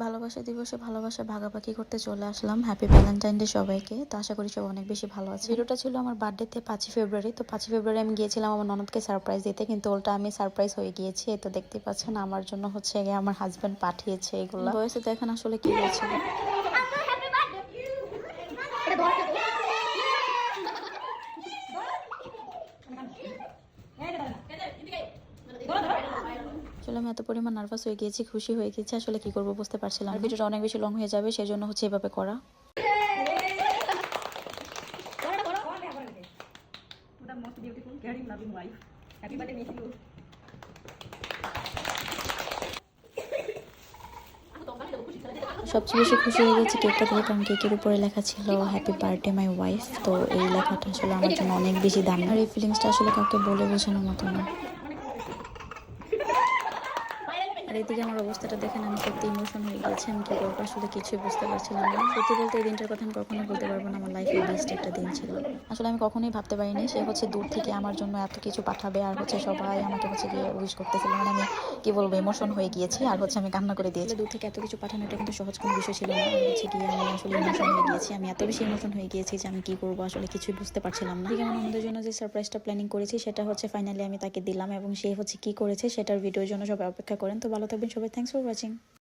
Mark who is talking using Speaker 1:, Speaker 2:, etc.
Speaker 1: ভালোবাসা দিবসে ভালোবাসা ভাগাভাগি করতে চলে আসলাম। হ্যাপি ভ্যালেন্টাইন ডে সবাইকে। তো আশা করি সব অনেক বেশি ভালো আছে। ভিডিওটা ছিল আমার বার্থডেতে 5ই ফেব্রুয়ারি। তো 5ই ফেব্রুয়ারি আমি গিয়েছিলাম আমার ননদকে সারপ্রাইজ দিতে, কিন্তু ওটা আমি সারপ্রাইজ হয়ে গিয়েছি। এই তো দেখতে পাচ্ছেন আমার জন্য হচ্ছে গিয়ে আমার হাজবেন্ড পাঠিয়েছে এগুলো। বয়সে দেখেন আসলে কি হয়েছিল। আসলে আমি এত পরিমাণ নার্ভাস হয়ে গিয়েছি, খুশি হয়ে গেছি, আসলে কি করবো বুঝতে পারছিলাম। আর ভিডিওটা অনেক বেশি লং হয়ে যাবে, সেজন্য হচ্ছে এভাবে করা। সবচেয়ে বেশি খুশি হয়ে গেছি কেকটা দেখে, কারণ কেকের উপরে লেখা ছিল হ্যাপি বার্থডে মাই ওয়াইফ। তো এই লেখাটা আসলে আমার জন্য অনেক বেশি দামি, আর এই ফিলিংসটা আসলে কাউকে বলে বোঝানোর মতো না। আর এদিকে আমার অবস্থাটা দেখেন, আমি সত্যি ইমোশন হয়ে গেছি। আমি কি করবো আসলে কিছুই বুঝতে পারছিলাম না। সত্যি বলতে এই দিনটার কথা আমি কখনোই বলতে পারবো না আমার লাইফের বেস্ট একটা দিন ছিল। আসলে আমি কখনোই ভাবতে পারিনি সে হচ্ছে দূর থেকে আমার জন্য এত কিছু পাঠাবে, আর হচ্ছে সবাই আমাকে হচ্ছে গিয়ে উইশ করতেছিল। মানে আমি কি বলবো, ইমোশন হয়ে গিয়েছি, আর হচ্ছে আমি কান্না করে দিয়েছি। দূর থেকে এত কিছু পাঠানো এটা কিন্তু সহজ কোনো বিষয় ছিল না। আর হচ্ছে গিয়ে আমি আসলে ইমোশন হয়ে গিয়েছি, আমি এত বেশি ইমোশন হয়ে গিয়েছি যে আমি কি করবো আসলে কিছুই বুঝতে পারছিলাম না। ঠিক আমার আমাদের জন্য যে সারপ্রাইজটা প্ল্যানিং করেছি সেটা হচ্ছে ফাইনালি আমি তাকে দিলাম, এবং সে হচ্ছে কি করেছে সেটার ভিডিওর জন্য সবাই অপেক্ষা করেন। তো ভালো থাকবেন সবাই, থ্যাংকস ফর ওয়াচিং।